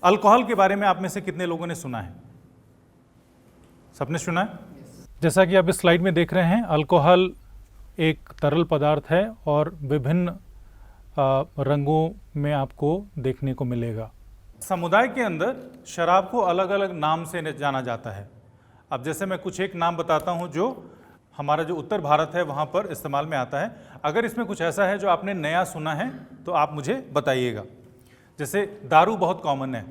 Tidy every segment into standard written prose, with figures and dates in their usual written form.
Alcohol के बारे में आप में से कितने लोगों ने सुना है? सबने सुना है? जैसा कि आप इस स्लाइड में देख रहे हैं, अल्कोहल एक तरल पदार्थ है और विभिन्न रंगों में आपको देखने को मिलेगा। समुदाय के अंदर शराब को अलग अलग नाम से जाना जाता है। अब जैसे मैं कुछ एक नाम बताता हूं जो हमारा जो उत्तर भारत है वहां पर इस्तेमाल में आता है। अगर इसमें कुछ ऐसा है जो आपने नया सुना है तो आप मुझे बताइएगा। जैसे दारू बहुत कॉमन है,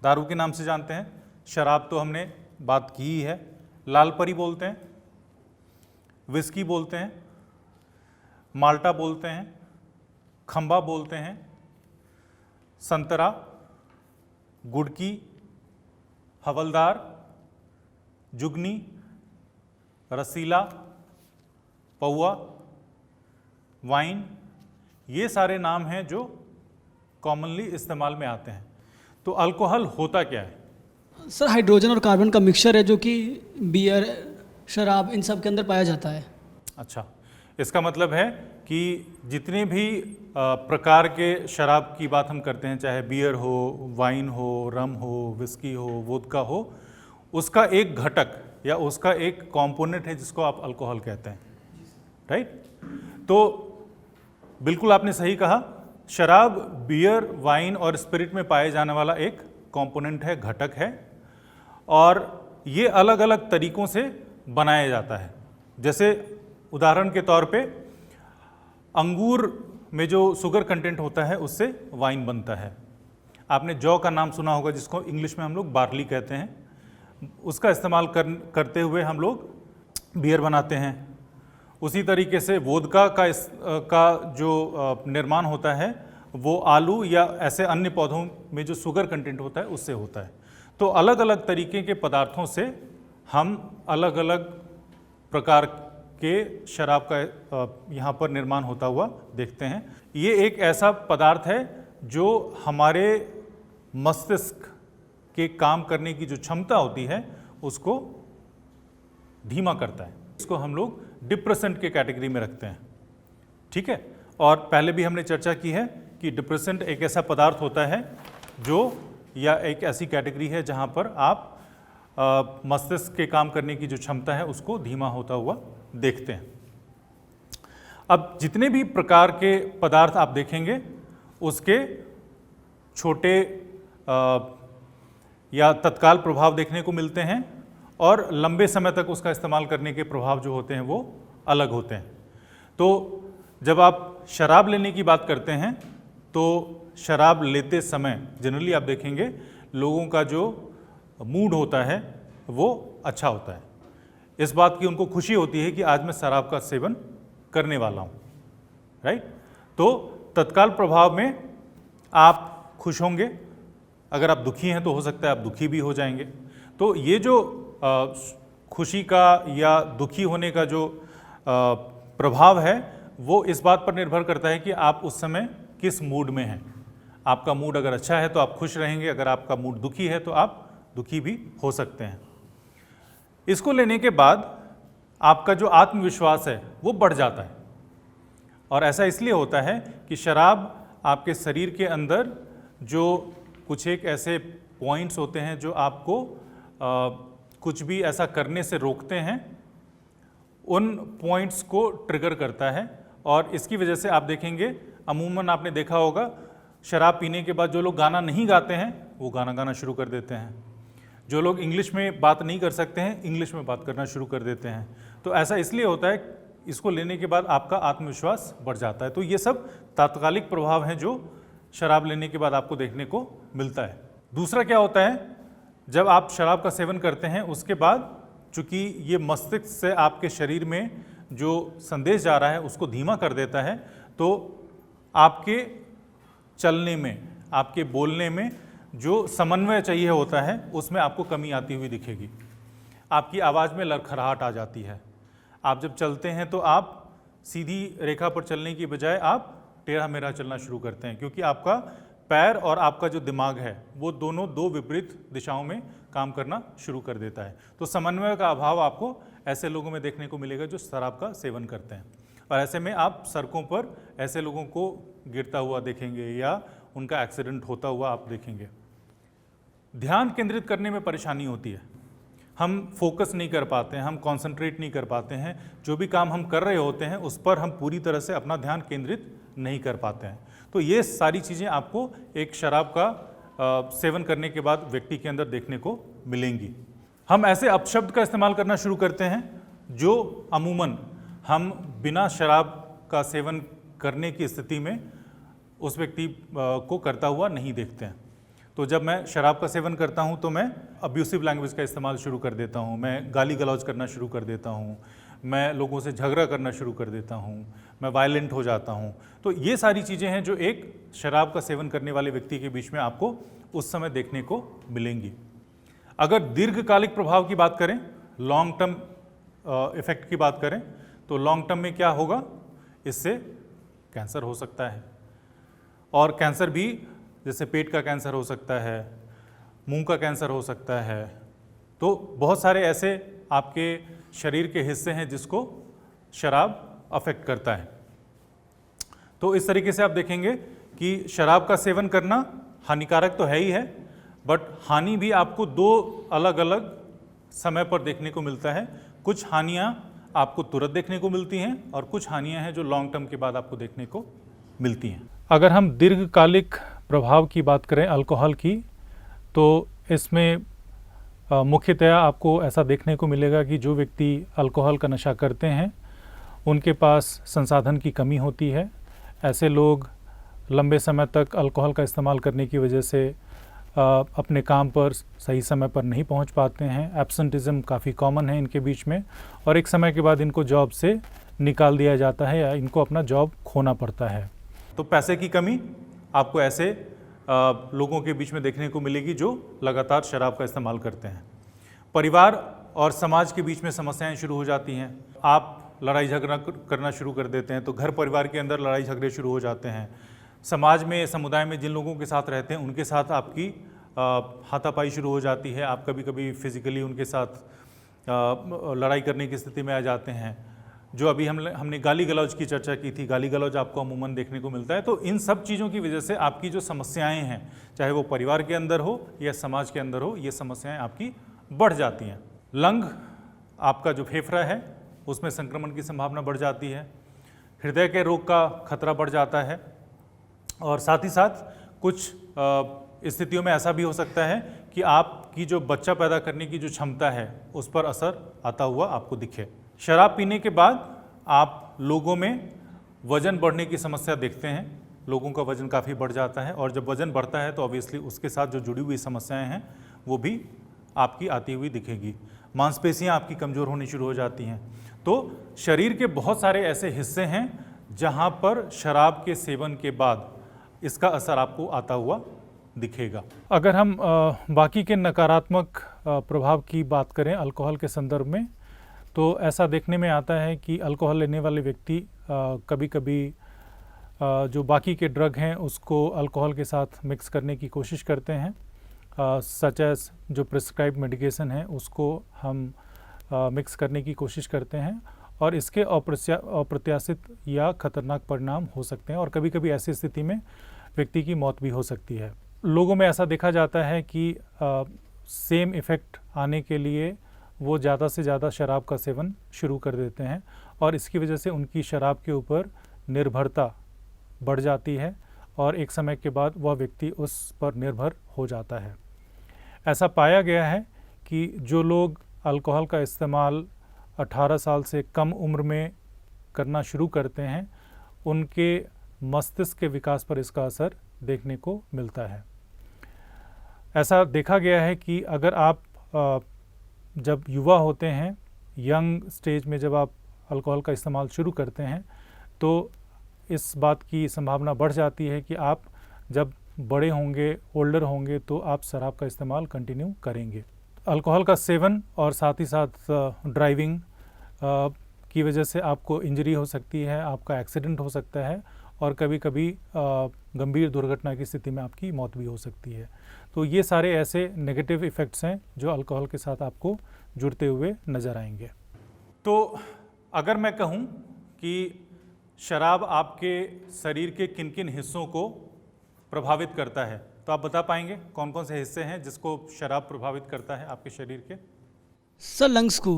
दारू के नाम से जानते हैं। शराब तो हमने बात की ही है। लाल परी बोलते हैं, विस्की बोलते हैं, माल्टा बोलते हैं, खंबा बोलते हैं, संतरा, गुड़की, हवलदार, जुगनी, रसीला, पौआ, वाइन, ये सारे नाम हैं जो कॉमनली इस्तेमाल में आते हैं। तो अल्कोहल होता क्या है? सर, हाइड्रोजन और कार्बन का मिक्सचर है जो कि बियर, शराब, इन सब के अंदर पाया जाता है। अच्छा, इसका मतलब है कि जितने भी प्रकार के शराब की बात हम करते हैं, चाहे बियर हो, वाइन हो, रम हो, विस्की हो, वोदका हो, उसका एक घटक या उसका एक कंपोनेंट है जिसको आप अल्कोहल कहते हैं, राइट? तो बिल्कुल आपने सही कहा, शराब बियर, वाइन और स्पिरिट में पाए जाने वाला एक कंपोनेंट है, घटक है, और ये अलग अलग तरीकों से बनाया जाता है। जैसे उदाहरण के तौर पे अंगूर में जो शुगर कंटेंट होता है उससे वाइन बनता है। आपने जौ का नाम सुना होगा जिसको इंग्लिश में हम लोग बार्ली कहते हैं, उसका इस्तेमाल करते हुए हम लोग बियर बनाते हैं। उसी तरीके से वोदका का जो निर्माण होता है वो आलू या ऐसे अन्य पौधों में जो शुगर कंटेंट होता है उससे होता है। तो अलग अलग तरीके के पदार्थों से हम अलग अलग प्रकार के शराब का यहाँ पर निर्माण होता हुआ देखते हैं। ये एक ऐसा पदार्थ है जो हमारे मस्तिष्क के काम करने की जो क्षमता होती है उसको धीमा करता है। इसको हम लोग डिप्रेसेंट के कैटेगरी में रखते हैं, ठीक है? और पहले भी हमने चर्चा की है कि डिप्रेसेंट एक ऐसा पदार्थ होता है जो, या एक ऐसी कैटेगरी है जहाँ पर आप मस्तिष्क के काम करने की जो क्षमता है उसको धीमा होता हुआ देखते हैं। अब जितने भी प्रकार के पदार्थ आप देखेंगे उसके छोटे या तत्काल प्रभाव देखने को मिलते हैं और लंबे समय तक उसका इस्तेमाल करने के प्रभाव जो होते हैं वो अलग होते हैं। तो जब आप शराब लेने की बात करते हैं तो शराब लेते समय जनरली आप देखेंगे लोगों का जो मूड होता है वो अच्छा होता है। इस बात की उनको खुशी होती है कि आज मैं शराब का सेवन करने वाला हूँ, राइट? तो तत्काल प्रभाव में आप खुश होंगे। अगर आप दुखी हैं तो हो सकता है आप दुखी भी हो जाएंगे। तो ये जो खुशी का या दुखी होने का जो प्रभाव है वो इस बात पर निर्भर करता है कि आप उस समय किस मूड में हैं। आपका मूड अगर अच्छा है तो आप खुश रहेंगे, अगर आपका मूड दुखी है तो आप दुखी भी हो सकते हैं। इसको लेने के बाद आपका जो आत्मविश्वास है वो बढ़ जाता है, और ऐसा इसलिए होता है कि शराब आपके शरीर के अंदर जो कुछ एक ऐसे पॉइंट्स होते हैं जो आपको कुछ भी ऐसा करने से रोकते हैं, उन पॉइंट्स को ट्रिगर करता है। और इसकी वजह से आप देखेंगे, अमूमन आपने देखा होगा, शराब पीने के बाद जो लोग गाना नहीं गाते हैं वो गाना गाना शुरू कर देते हैं। जो लोग इंग्लिश में बात नहीं कर सकते हैं इंग्लिश में बात करना शुरू कर देते हैं। तो ऐसा इसलिए होता है, इसको लेने के बाद आपका आत्मविश्वास बढ़ जाता है। तो ये सब तात्कालिक प्रभाव हैं जो शराब लेने के बाद आपको देखने को मिलता है। दूसरा क्या होता है, जब आप शराब का सेवन करते हैं उसके बाद चूँकि ये मस्तिष्क से आपके शरीर में जो संदेश जा रहा है उसको धीमा कर देता है, तो आपके चलने में, आपके बोलने में जो समन्वय चाहिए होता है उसमें आपको कमी आती हुई दिखेगी। आपकी आवाज़ में लड़खड़ाहट आ जाती है। आप जब चलते हैं तो आप सीधी रेखा पर चलने की बजाय आप टेढ़ा मेढ़ा चलना शुरू करते हैं, क्योंकि आपका पैर और आपका जो दिमाग है वो दोनों दो विपरीत दिशाओं में काम करना शुरू कर देता है। तो समन्वय का अभाव आपको ऐसे लोगों में देखने को मिलेगा जो शराब का सेवन करते हैं। और ऐसे में आप सड़कों पर ऐसे लोगों को गिरता हुआ देखेंगे या उनका एक्सीडेंट होता हुआ आप देखेंगे। ध्यान केंद्रित करने में परेशानी होती है, हम फोकस नहीं कर पाते हैं, हम कंसंट्रेट नहीं कर पाते हैं, जो भी काम हम कर रहे होते हैं उस पर हम पूरी तरह से अपना ध्यान केंद्रित नहीं कर पाते हैं। तो ये सारी चीज़ें आपको एक शराब का सेवन करने के बाद व्यक्ति के अंदर देखने को मिलेंगी। हम ऐसे अपशब्द का इस्तेमाल करना शुरू करते हैं जो अमूमन हम बिना शराब का सेवन करने की स्थिति में उस व्यक्ति को करता हुआ नहीं देखते हैं। तो जब मैं शराब का सेवन करता हूं तो मैं अब्यूसिव लैंग्वेज का इस्तेमाल शुरू कर देता हूं, मैं गाली गलौज करना शुरू कर देता हूं, मैं लोगों से झगड़ा करना शुरू कर देता हूं, मैं वायलेंट हो जाता हूं। तो ये सारी चीज़ें हैं जो एक शराब का सेवन करने वाले व्यक्ति के बीच में आपको उस समय देखने को मिलेंगी। अगर दीर्घकालिक प्रभाव की बात करें, लॉन्ग टर्म इफेक्ट की बात करें, तो लॉन्ग टर्म में क्या होगा, इससे कैंसर हो सकता है। और कैंसर भी जैसे पेट का कैंसर हो सकता है, मुंह का कैंसर हो सकता है। तो बहुत सारे ऐसे आपके शरीर के हिस्से हैं जिसको शराब अफेक्ट करता है। तो इस तरीके से आप देखेंगे कि शराब का सेवन करना हानिकारक तो है ही है, बट हानि भी आपको दो अलग अलग समय पर देखने को मिलता है। कुछ हानियाँ आपको तुरंत देखने को मिलती हैं और कुछ हानियाँ हैं जो लॉन्ग टर्म के बाद आपको देखने को मिलती हैं। अगर हम दीर्घकालिक प्रभाव की बात करें अल्कोहल की, तो इसमें मुख्यतया आपको ऐसा देखने को मिलेगा कि जो व्यक्ति अल्कोहल का नशा करते हैं उनके पास संसाधन की कमी होती है। ऐसे लोग लंबे समय तक अल्कोहल का इस्तेमाल करने की वजह से अपने काम पर सही समय पर नहीं पहुंच पाते हैं। एब्सेंटिज्म काफ़ी कॉमन है इनके बीच में, और एक समय के बाद इनको जॉब से निकाल दिया जाता है या इनको अपना जॉब खोना पड़ता है। तो पैसे की कमी आपको ऐसे लोगों के बीच में देखने को मिलेगी जो लगातार शराब का इस्तेमाल करते हैं। परिवार और समाज के बीच में समस्याएं शुरू हो जाती हैं। आप लड़ाई झगड़ा करना शुरू कर देते हैं, तो घर परिवार के अंदर लड़ाई झगड़े शुरू हो जाते हैं। समाज में, समुदाय में जिन लोगों के साथ रहते हैं उनके साथ आपकी हाथापाई शुरू हो जाती है। आप कभी कभी फिजिकली उनके साथ लड़ाई करने की स्थिति में आ जाते हैं। जो अभी हमने गाली गलौज की चर्चा की थी, गाली गलौज आपको अमूमन देखने को मिलता है। तो इन सब चीज़ों की वजह से आपकी जो समस्याएं हैं, चाहे वो परिवार के अंदर हो या समाज के अंदर हो, ये समस्याएं आपकी बढ़ जाती हैं। लंग, आपका जो फेफड़ा है उसमें संक्रमण की संभावना बढ़ जाती है। हृदय के रोग का खतरा बढ़ जाता है। और साथ ही साथ कुछ स्थितियों में ऐसा भी हो सकता है कि आपकी जो बच्चा पैदा करने की जो क्षमता है उस पर असर आता हुआ आपको दिखे। शराब पीने के बाद आप लोगों में वज़न बढ़ने की समस्या देखते हैं। लोगों का वज़न काफ़ी बढ़ जाता है, और जब वज़न बढ़ता है तो ऑब्वियसली उसके साथ जो जुड़ी हुई समस्याएं हैं वो भी आपकी आती हुई दिखेगी। मांसपेशियां आपकी कमज़ोर होनी शुरू हो जाती हैं। तो शरीर के बहुत सारे ऐसे हिस्से हैं जहां पर शराब के सेवन के बाद इसका असर आपको आता हुआ दिखेगा। अगर हम बाकी के नकारात्मक प्रभाव की बात करें अल्कोहल के संदर्भ में, तो ऐसा देखने में आता है कि अल्कोहल लेने वाले व्यक्ति कभी कभी जो बाकी के ड्रग हैं उसको अल्कोहल के साथ मिक्स करने की कोशिश करते हैं। सच एज जो प्रिस्क्राइब मेडिकेशन है उसको हम मिक्स करने की कोशिश करते हैं, और इसके अप्रत्याशित या खतरनाक परिणाम हो सकते हैं, और कभी कभी ऐसी स्थिति में व्यक्ति की मौत भी हो सकती है। लोगों में ऐसा देखा जाता है कि सेम इफ़ेक्ट आने के लिए वो ज़्यादा से ज़्यादा शराब का सेवन शुरू कर देते हैं, और इसकी वजह से उनकी शराब के ऊपर निर्भरता बढ़ जाती है, और एक समय के बाद वह व्यक्ति उस पर निर्भर हो जाता है। ऐसा पाया गया है कि जो लोग अल्कोहल का इस्तेमाल 18 साल से कम उम्र में करना शुरू करते हैं उनके मस्तिष्क के विकास पर इसका असर देखने को मिलता है। ऐसा देखा गया है कि अगर आप जब युवा होते हैं, यंग स्टेज में जब आप अल्कोहल का इस्तेमाल शुरू करते हैं, तो इस बात की संभावना बढ़ जाती है कि आप जब बड़े होंगे, ओल्डर होंगे, तो आप शराब का इस्तेमाल कंटिन्यू करेंगे। अल्कोहल का सेवन और साथ ही साथ ड्राइविंग की वजह से आपको इंजरी हो सकती है, आपका एक्सीडेंट हो सकता है, और कभी कभी गंभीर दुर्घटना की स्थिति में आपकी मौत भी हो सकती है। तो ये सारे ऐसे नेगेटिव इफ़ेक्ट्स हैं जो अल्कोहल के साथ आपको जुड़ते हुए नज़र आएंगे। तो अगर मैं कहूँ कि शराब आपके शरीर के किन किन हिस्सों को प्रभावित करता है, तो आप बता पाएंगे कौन कौन से हिस्से हैं जिसको शराब प्रभावित करता है आपके शरीर के? सर लंग्स को।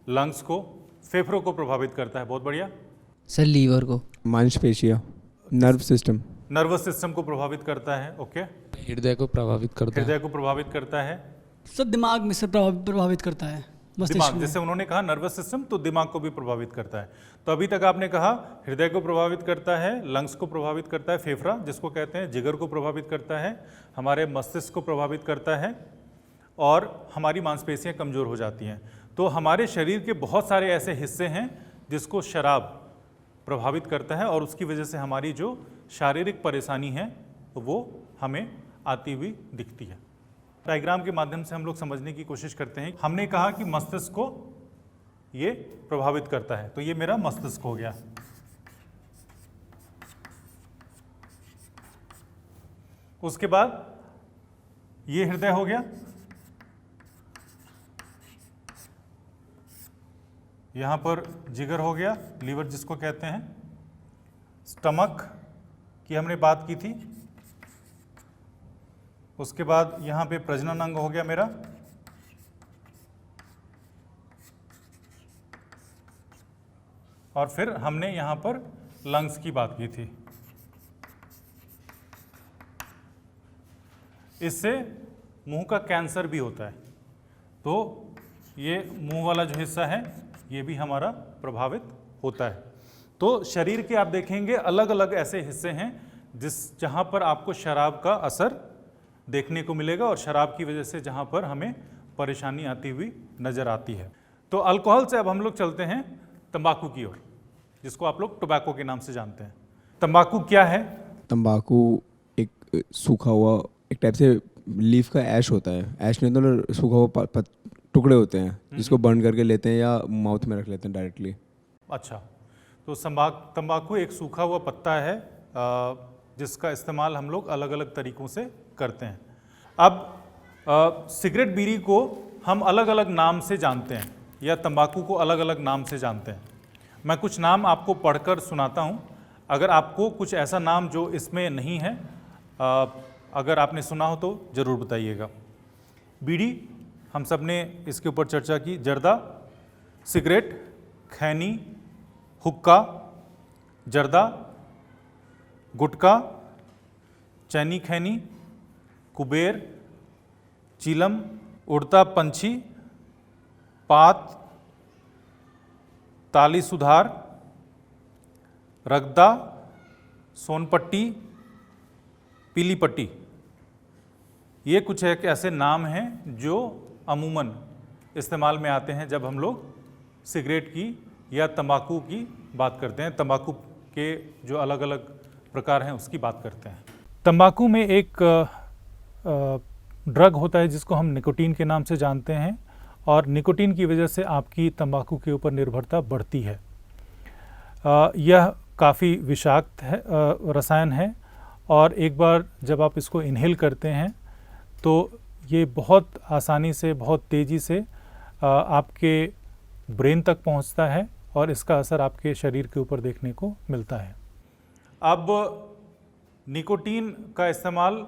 लंग्स को, फेफड़ों को प्रभावित करता है, बहुत बढ़िया। सर लीवर को। मांसपेशियाँ, नर्व सिस्टम। नर्वस सिस्टम को प्रभावित करता है, ओके। हृदय को प्रभावित करता है। हृदय को प्रभावित करता है। सर दिमाग में से प्रभावित करता है, मस्तिष्क दिमाग, में। जैसे उन्होंने कहा नर्वस सिस्टम, तो दिमाग को भी प्रभावित करता है। तो अभी तक आपने कहा हृदय को प्रभावित करता है, लंग्स को प्रभावित करता है, फेफड़ा जिसको कहते हैं, जिगर को प्रभावित करता है, हमारे मस्तिष्क को प्रभावित करता है और हमारी मांसपेशियां कमज़ोर हो जाती हैं। तो हमारे शरीर के बहुत सारे ऐसे हिस्से हैं जिसको शराब प्रभावित करता है और उसकी वजह से हमारी जो शारीरिक परेशानी है वो हमें आती हुई दिखती है। डायग्राम के माध्यम से हम लोग समझने की कोशिश करते हैं। हमने कहा कि मस्तिष्क को ये प्रभावित करता है, तो ये मेरा मस्तिष्क हो गया। उसके बाद ये हृदय हो गया, यहां पर जिगर हो गया, लीवर जिसको कहते हैं। स्टमक की हमने बात की थी। उसके बाद यहाँ पे प्रजनन अंग हो गया मेरा। और फिर हमने यहाँ पर लंग्स की बात की थी। इससे मुंह का कैंसर भी होता है, तो ये मुंह वाला जो हिस्सा है ये भी हमारा प्रभावित होता है। तो शरीर के आप देखेंगे अलग अलग ऐसे हिस्से हैं जहाँ पर आपको शराब का असर देखने को मिलेगा और शराब की वजह से जहाँ पर हमें परेशानी आती हुई नज़र आती है। तो अल्कोहल से अब हम लोग चलते हैं तंबाकू की ओर, जिसको आप लोग टोबैको के नाम से जानते हैं। तंबाकू क्या है? तंबाकू एक सूखा हुआ, एक टाइप से लीफ का ऐश होता है। ऐश नहीं तो सूखा हुआ टुकड़े होते हैं जिसको बर्न करके लेते हैं या माउथ में रख लेते हैं डायरेक्टली। अच्छा, तो तंबाकू एक सूखा हुआ पत्ता है जिसका इस्तेमाल हम लोग अलग अलग तरीक़ों से करते हैं। अब सिगरेट बीड़ी को हम अलग अलग नाम से जानते हैं या तंबाकू को अलग अलग नाम से जानते हैं। मैं कुछ नाम आपको पढ़कर सुनाता हूँ, अगर आपको कुछ ऐसा नाम जो इसमें नहीं है अगर आपने सुना हो तो ज़रूर बताइएगा। बीड़ी हम सब ने इसके ऊपर चर्चा की, जर्दा, सिगरेट, खैनी, हुक्का, जर्दा, गुटखा, चैनी खैनी, कुबेर, चीलम, उड़ता पंछी, पात, ताली सुधार, रगदा, सोनपट्टी, पीली पट्टी। ये कुछ एक ऐसे नाम हैं जो अमूमन इस्तेमाल में आते हैं जब हम लोग सिगरेट की या तंबाकू की बात करते हैं, तंबाकू के जो अलग अलग प्रकार हैं उसकी बात करते हैं। तंबाकू में एक ड्रग होता है जिसको हम निकोटीन के नाम से जानते हैं और निकोटीन की वजह से आपकी तंबाकू के ऊपर निर्भरता बढ़ती है। यह काफ़ी विषाक्त है, रसायन है और एक बार जब आप इसको इनहेल करते हैं तो ये बहुत आसानी से, बहुत तेज़ी से आपके ब्रेन तक पहुंचता है और इसका असर आपके शरीर के ऊपर देखने को मिलता है। अब निकोटीन का इस्तेमाल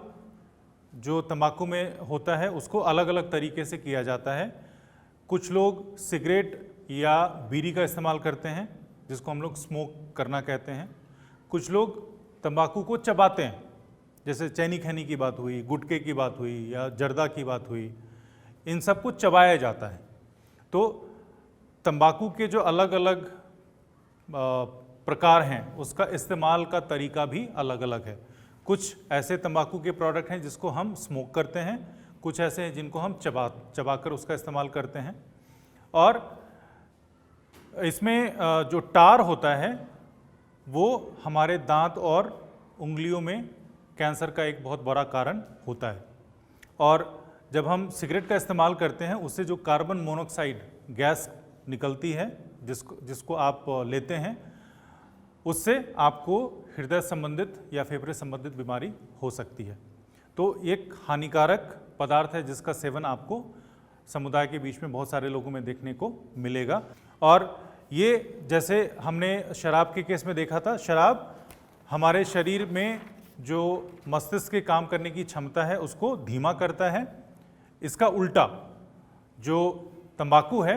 जो तंबाकू में होता है उसको अलग अलग तरीके से किया जाता है। कुछ लोग सिगरेट या बीड़ी का इस्तेमाल करते हैं जिसको हम लोग स्मोक करना कहते हैं। कुछ लोग तंबाकू को चबाते हैं, जैसे चैनी खैनी की बात हुई, गुटखे की बात हुई या जर्दा की बात हुई, इन सब को चबाया जाता है। तो तंबाकू के जो अलग अलग प्रकार हैं उसका इस्तेमाल का तरीका भी अलग अलग है। कुछ ऐसे तंबाकू के प्रोडक्ट हैं जिसको हम स्मोक करते हैं, कुछ ऐसे हैं जिनको हम चबाकर उसका इस्तेमाल करते हैं। और इसमें जो टार होता है वो हमारे दांत और उंगलियों में कैंसर का एक बहुत बड़ा कारण होता है। और जब हम सिगरेट का इस्तेमाल करते हैं उससे जो कार्बन मोनोऑक्साइड गैस निकलती है जिसको आप लेते हैं, उससे आपको हृदय संबंधित या फेफड़े संबंधित बीमारी हो सकती है। तो एक हानिकारक पदार्थ है जिसका सेवन आपको समुदाय के बीच में बहुत सारे लोगों में देखने को मिलेगा। और ये जैसे हमने शराब के केस में देखा था, शराब हमारे शरीर में जो मस्तिष्क के काम करने की क्षमता है उसको धीमा करता है। इसका उल्टा जो तंबाकू है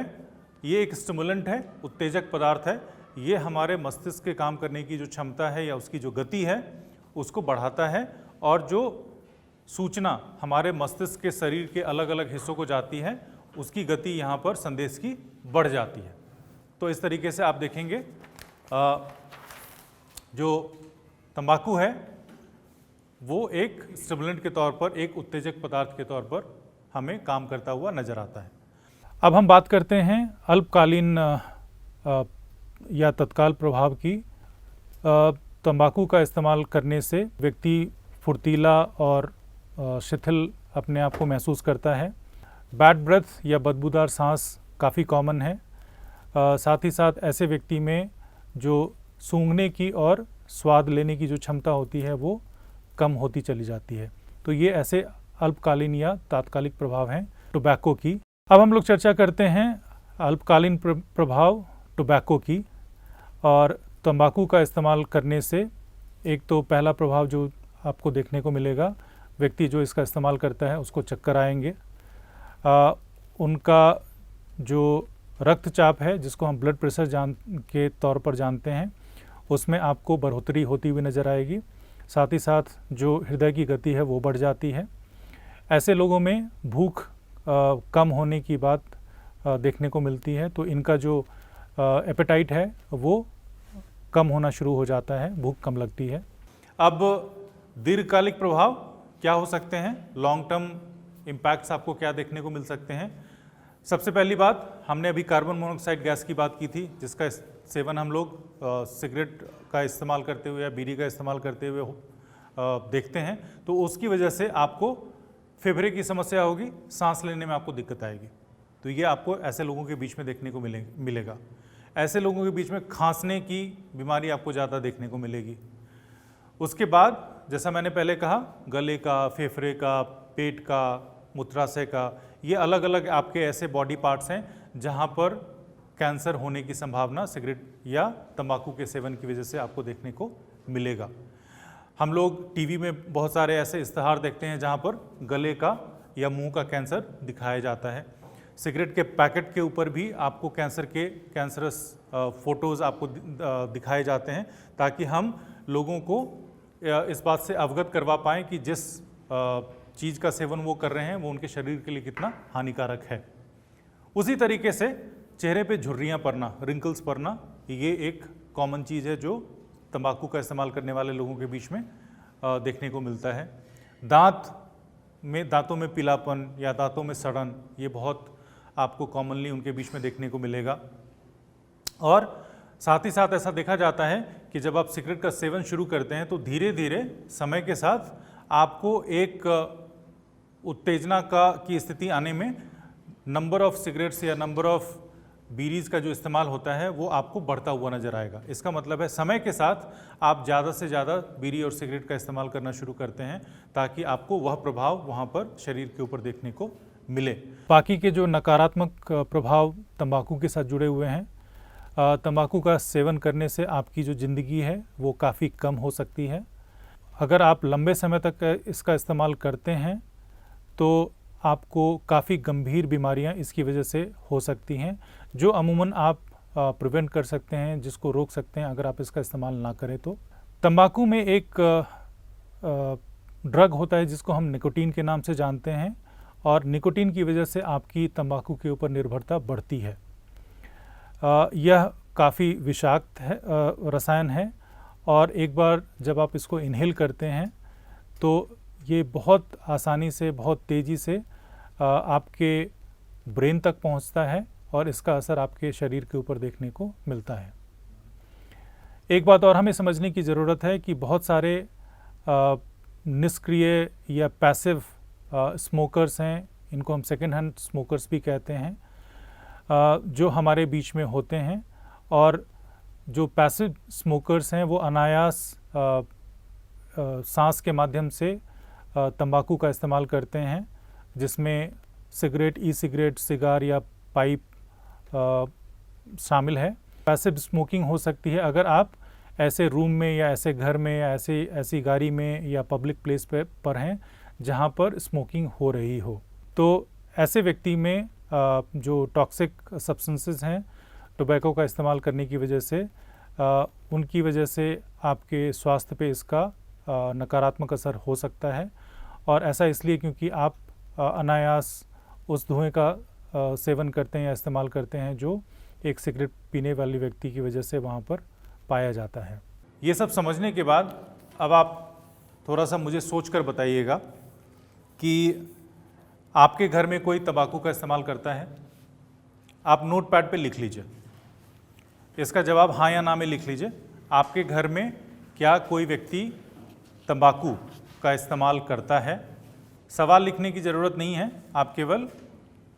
ये एक स्टिमुलेंट है, उत्तेजक पदार्थ है। ये हमारे मस्तिष्क के काम करने की जो क्षमता है या उसकी जो गति है उसको बढ़ाता है, और जो सूचना हमारे मस्तिष्क के शरीर के अलग अलग हिस्सों को जाती है उसकी गति यहाँ पर संदेश की बढ़ जाती है। तो इस तरीके से आप देखेंगे जो तंबाकू है वो एक स्टिमुलेंट के तौर पर, एक उत्तेजक पदार्थ के तौर पर हमें काम करता हुआ नजर आता है। अब हम बात करते हैं अल्पकालीन या तत्काल प्रभाव की। तंबाकू का इस्तेमाल करने से व्यक्ति फुर्तीला और शिथिल अपने आप को महसूस करता है। बैड ब्रेथ या बदबूदार सांस काफ़ी कॉमन है। साथ ही साथ ऐसे व्यक्ति में जो सूंघने की और स्वाद लेने की जो क्षमता होती है वो कम होती चली जाती है। तो ये ऐसे अल्पकालीन या तात्कालिक प्रभाव हैं टोबैको की। अब हम लोग चर्चा करते हैं अल्पकालीन प्रभाव टोबैको की। और तंबाकू का इस्तेमाल करने से एक तो पहला प्रभाव जो आपको देखने को मिलेगा, व्यक्ति जो इसका इस्तेमाल करता है उसको चक्कर आएंगे। उनका जो रक्तचाप है जिसको हम ब्लड प्रेशर के तौर पर जानते हैं उसमें आपको बढ़ोतरी होती हुई नज़र आएगी। साथ ही साथ जो हृदय की गति है वो बढ़ जाती है। ऐसे लोगों में भूख कम होने की बात देखने को मिलती है। तो इनका जो एपेटाइट है वो कम होना शुरू हो जाता है, भूख कम लगती है। अब दीर्घकालिक प्रभाव क्या हो सकते हैं, लॉन्ग टर्म इम्पैक्ट्स आपको क्या देखने को मिल सकते हैं। सबसे पहली बात, हमने अभी कार्बन मोनोऑक्साइड गैस की बात की थी जिसका सेवन हम लोग सिगरेट का इस्तेमाल करते हुए या बीड़ी का इस्तेमाल करते हुए देखते हैं। तो उसकी वजह से आपको फेफड़े की समस्या होगी, सांस लेने में आपको दिक्कत आएगी। तो ये आपको ऐसे लोगों के बीच में देखने को मिलेगा। ऐसे लोगों के बीच में खांसने की बीमारी आपको ज़्यादा देखने को मिलेगी। उसके बाद जैसा मैंने पहले कहा, गले का, फेफड़े का, पेट का, मूत्राशय का, ये अलग अलग आपके ऐसे बॉडी पार्ट्स हैं जहाँ पर कैंसर होने की संभावना सिगरेट या तंबाकू के सेवन की वजह से आपको देखने को मिलेगा। हम लोग टीवी में बहुत सारे ऐसे इश्तहार देखते हैं जहाँ पर गले का या मुंह का कैंसर दिखाया जाता है। सिगरेट के पैकेट के ऊपर भी आपको कैंसरस फोटोज़ आपको दिखाए जाते हैं ताकि हम लोगों को इस बात से अवगत करवा पाएँ कि जिस चीज़ का सेवन वो कर रहे हैं वो उनके शरीर के लिए कितना हानिकारक है। उसी तरीके से चेहरे पे झुर्रियाँ पड़ना, रिंकल्स पड़ना, ये एक कॉमन चीज़ है जो तंबाकू का इस्तेमाल करने वाले लोगों के बीच में देखने को मिलता है। दांतों में पीलापन या दांतों में सड़न, ये बहुत आपको कॉमनली उनके बीच में देखने को मिलेगा। और साथ ही साथ ऐसा देखा जाता है कि जब आप सिगरेट का सेवन शुरू करते हैं तो धीरे धीरे समय के साथ आपको एक उत्तेजना की स्थिति आने में नंबर ऑफ सिगरेट्स या नंबर ऑफ बीड़ीज़ का जो इस्तेमाल होता है वो आपको बढ़ता हुआ नज़र आएगा। इसका मतलब है समय के साथ आप ज़्यादा से ज़्यादा बीड़ी और सिगरेट का इस्तेमाल करना शुरू करते हैं ताकि आपको वह प्रभाव वहाँ पर शरीर के ऊपर देखने को मिले। बाकी के जो नकारात्मक प्रभाव तंबाकू के साथ जुड़े हुए हैं, तंबाकू का सेवन करने से आपकी जो ज़िंदगी है वो काफ़ी कम हो सकती है। अगर आप लंबे समय तक इसका इस्तेमाल करते हैं तो आपको काफ़ी गंभीर बीमारियां इसकी वजह से हो सकती हैं जो अमूमन आप प्रिवेंट कर सकते हैं, जिसको रोक सकते हैं अगर आप इसका इस्तेमाल ना करें तो। तंबाकू में एक ड्रग होता है जिसको हम निकोटीन के नाम से जानते हैं और निकोटीन की वजह से आपकी तंबाकू के ऊपर निर्भरता बढ़ती है। यह काफ़ी विषाक्त है, रसायन है और एक बार जब आप इसको इनहेल करते हैं तो ये बहुत आसानी से, बहुत तेज़ी से आपके ब्रेन तक पहुंचता है और इसका असर आपके शरीर के ऊपर देखने को मिलता है। एक बात और हमें समझने की ज़रूरत है कि बहुत सारे निष्क्रिय या पैसिव स्मोकर्स हैं, इनको हम सेकेंड हैंड स्मोकर्स भी कहते हैं, जो हमारे बीच में होते हैं। और जो पैसिव स्मोकर्स हैं वो अनायास सांस के माध्यम से तंबाकू का इस्तेमाल करते हैं, जिसमें सिगरेट, ई सिगरेट, सिगार या पाइप शामिल है। पैसिव स्मोकिंग हो सकती है अगर आप ऐसे रूम में या ऐसे घर में या ऐसी गाड़ी में या पब्लिक प्लेस पर हैं जहाँ पर स्मोकिंग हो रही हो। तो ऐसे व्यक्ति में जो टॉक्सिक सब्सटेंसेस हैं टोबैको का इस्तेमाल करने की वजह से, उनकी वजह से आपके स्वास्थ्य पे इसका नकारात्मक असर हो सकता है। और ऐसा इसलिए क्योंकि आप अनायास उस धुएं का सेवन करते हैं या इस्तेमाल करते हैं जो एक सिगरेट पीने वाले व्यक्ति की वजह से वहाँ पर पाया जाता है। ये सब समझने के बाद अब आप थोड़ा सा मुझे सोच कर बताइएगा कि आपके घर में कोई तंबाकू का इस्तेमाल करता है? आप नोट पैड पे लिख लीजिए, इसका जवाब हाँ या ना में लिख लीजिए। आपके घर में क्या कोई व्यक्ति तंबाकू का इस्तेमाल करता है? सवाल लिखने की ज़रूरत नहीं है, आप केवल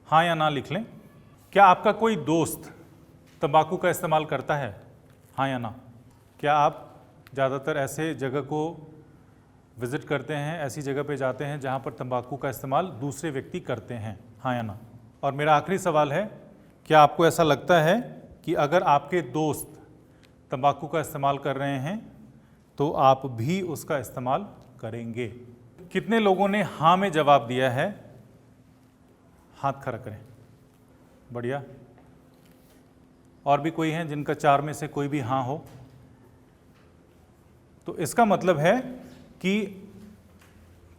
हाँ या ना लिख लें। क्या आपका कोई दोस्त तंबाकू का इस्तेमाल करता है? हाँ या ना। क्या आप ज़्यादातर ऐसे जगह को विज़िट करते हैं, ऐसी जगह पे जाते हैं जहाँ पर तंबाकू का इस्तेमाल दूसरे व्यक्ति करते हैं? हाँ या ना। और मेरा आखिरी सवाल है, क्या आपको ऐसा लगता है कि अगर आपके दोस्त तंबाकू का इस्तेमाल कर रहे हैं तो आप भी उसका इस्तेमाल करेंगे? कितने लोगों ने हाँ में जवाब दिया है? हाथ खड़ा करें। बढ़िया। और भी कोई हैं जिनका 4 में से कोई भी हाँ हो? तो इसका मतलब है कि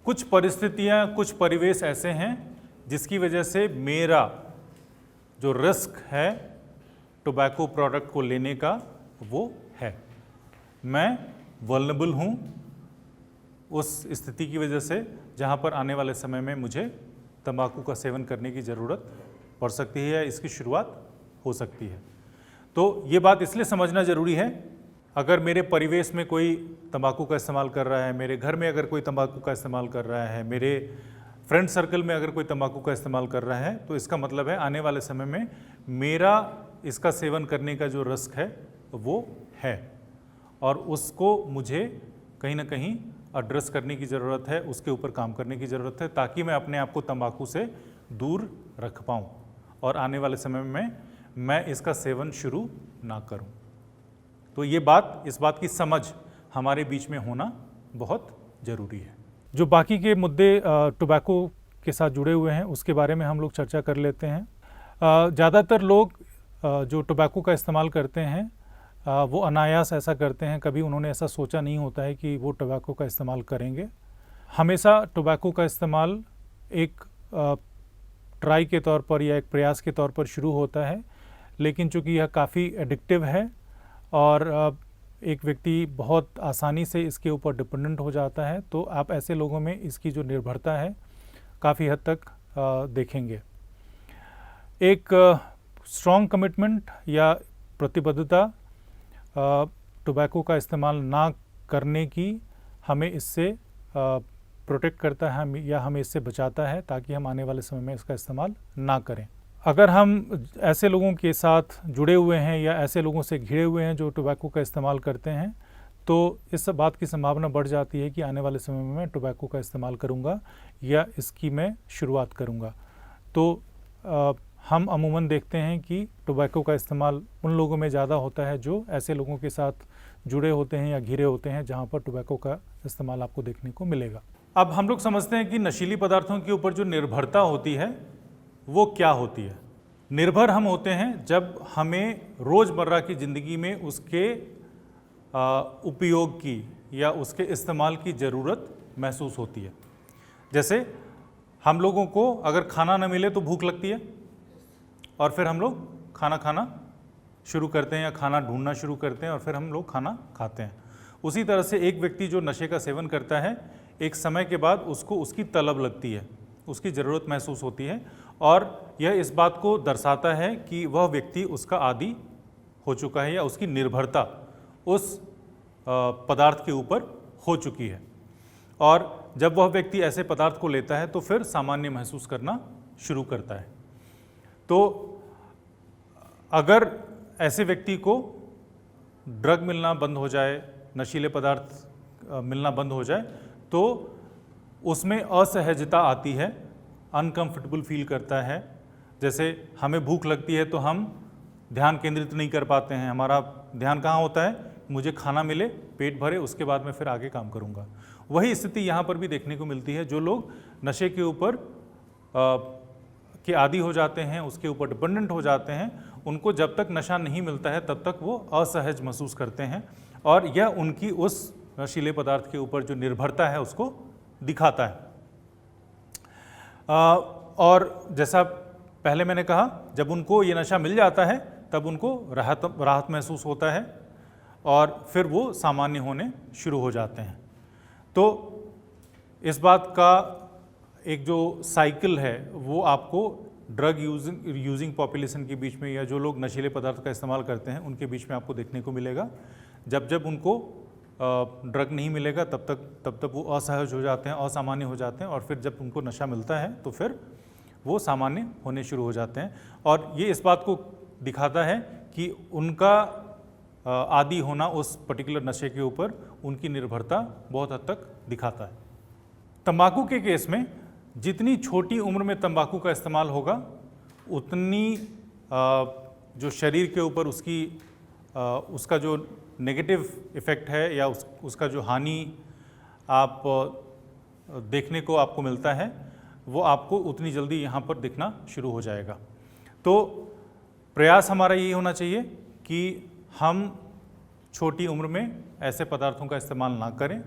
कुछ परिस्थितियां, कुछ परिवेश ऐसे हैं जिसकी वजह से मेरा जो रिस्क है टोबैको प्रोडक्ट को लेने का वो है। मैं वल्नरेबल हूँ उस स्थिति की वजह से जहाँ पर आने वाले समय में मुझे तंबाकू का सेवन करने की ज़रूरत पड़ सकती है या इसकी शुरुआत हो सकती है। तो ये बात इसलिए समझना ज़रूरी है, अगर मेरे परिवेश में कोई तंबाकू का इस्तेमाल कर रहा है, मेरे घर में अगर कोई तंबाकू का इस्तेमाल कर रहा है, मेरे फ्रेंड सर्कल में अगर कोई तंबाकू का इस्तेमाल कर रहा है, तो इसका मतलब है आने वाले समय में मेरा इसका सेवन करने का जो रिस्क है वो है और उसको मुझे कहीं ना कहीं एड्रेस करने की ज़रूरत है, उसके ऊपर काम करने की ज़रूरत है ताकि मैं अपने आप को तंबाकू से दूर रख पाऊँ और आने वाले समय में मैं इसका सेवन शुरू ना करूं। तो ये बात, इस बात की समझ हमारे बीच में होना बहुत ज़रूरी है। जो बाकी के मुद्दे टोबैको के साथ जुड़े हुए हैं उसके बारे में हम लोग चर्चा कर लेते हैं। ज़्यादातर लोग जो टोबैको का इस्तेमाल करते हैं वो अनायास ऐसा करते हैं, कभी उन्होंने ऐसा सोचा नहीं होता है कि वो टोबैको का इस्तेमाल करेंगे। हमेशा टोबैको का इस्तेमाल एक ट्राई के तौर पर या एक प्रयास के तौर पर शुरू होता है, लेकिन चूँकि यह काफ़ी एडिक्टिव है और एक व्यक्ति बहुत आसानी से इसके ऊपर डिपेंडेंट हो जाता है, तो आप ऐसे लोगों में इसकी जो निर्भरता है काफ़ी हद तक देखेंगे। एक स्ट्रॉन्ग कमिटमेंट या प्रतिबद्धता टोबैको का इस्तेमाल ना करने की हमें इससे प्रोटेक्ट करता है या हमें इससे बचाता है ताकि हम आने वाले समय में इसका इस्तेमाल ना करें। अगर हम ऐसे लोगों के साथ जुड़े हुए हैं या ऐसे लोगों से घिरे हुए हैं जो टोबैको का इस्तेमाल करते हैं, तो इस बात की संभावना बढ़ जाती है कि आने वाले समय में मैं टोबैको का इस्तेमाल करूंगा या इसकी मैं शुरुआत करूंगा। तो हम अमूमन देखते हैं कि टोबैको का इस्तेमाल उन लोगों में ज़्यादा होता है जो ऐसे लोगों के साथ जुड़े होते हैं या घिरे होते हैं जहाँ पर टोबैको का इस्तेमाल आपको देखने को मिलेगा। अब हम लोग समझते हैं कि नशीली पदार्थों के ऊपर जो निर्भरता होती है वो क्या होती है। निर्भर हम होते हैं जब हमें रोज़मर्रा की ज़िंदगी में उसके उपयोग की या उसके इस्तेमाल की ज़रूरत महसूस होती है। जैसे हम लोगों को अगर खाना न मिले तो भूख लगती है और फिर हम लोग खाना खाना शुरू करते हैं या खाना ढूंढना शुरू करते हैं और फिर हम लोग खाना खाते हैं। उसी तरह से एक व्यक्ति जो नशे का सेवन करता है, एक समय के बाद उसको उसकी तलब लगती है, उसकी ज़रूरत महसूस होती है और यह इस बात को दर्शाता है कि वह व्यक्ति उसका आदी हो चुका है या उसकी निर्भरता उस पदार्थ के ऊपर हो चुकी है। और जब वह व्यक्ति ऐसे पदार्थ को लेता है तो फिर सामान्य महसूस करना शुरू करता है। तो अगर ऐसे व्यक्ति को ड्रग मिलना बंद हो जाए, नशीले पदार्थ मिलना बंद हो जाए, तो उसमें असहजता आती है, अनकंफर्टेबल फील करता है। जैसे हमें भूख लगती है तो हम ध्यान केंद्रित नहीं कर पाते हैं, हमारा ध्यान कहाँ होता है मुझे खाना मिले, पेट भरे, उसके बाद मैं फिर आगे काम करूँगा। वही स्थिति यहाँ पर भी देखने को मिलती है। जो लोग नशे के ऊपर के आदी हो जाते हैं, उसके ऊपर डिपेंडेंट हो जाते हैं, उनको जब तक नशा नहीं मिलता है तब तक वो असहज महसूस करते हैं और यह उनकी उस नशीले पदार्थ के ऊपर जो निर्भरता है उसको दिखाता है। और जैसा पहले मैंने कहा, जब उनको ये नशा मिल जाता है तब उनको राहत महसूस होता है और फिर वो सामान्य होने शुरू हो जाते हैं। तो इस बात का एक जो साइकिल है वो आपको ड्रग यूजिंग पॉपुलेशन के बीच में, या जो लोग नशीले पदार्थ का इस्तेमाल करते हैं उनके बीच में आपको देखने को मिलेगा। जब जब उनको ड्रग नहीं मिलेगा तब तक वो असहज हो जाते हैं, असामान्य हो जाते हैं, और फिर जब उनको नशा मिलता है तो फिर वो सामान्य होने शुरू हो जाते हैं। और ये इस बात को दिखाता है कि उनका आदी होना उस पर्टिकुलर नशे के ऊपर उनकी निर्भरता बहुत हद तक दिखाता है। तंबाकू के केस में जितनी छोटी उम्र में तंबाकू का इस्तेमाल होगा उतनी जो शरीर के ऊपर उसका जो नेगेटिव इफ़ेक्ट है या उसका जो हानि आप देखने को आपको मिलता है वो आपको उतनी जल्दी यहाँ पर दिखना शुरू हो जाएगा। तो प्रयास हमारा यही होना चाहिए कि हम छोटी उम्र में ऐसे पदार्थों का इस्तेमाल ना करें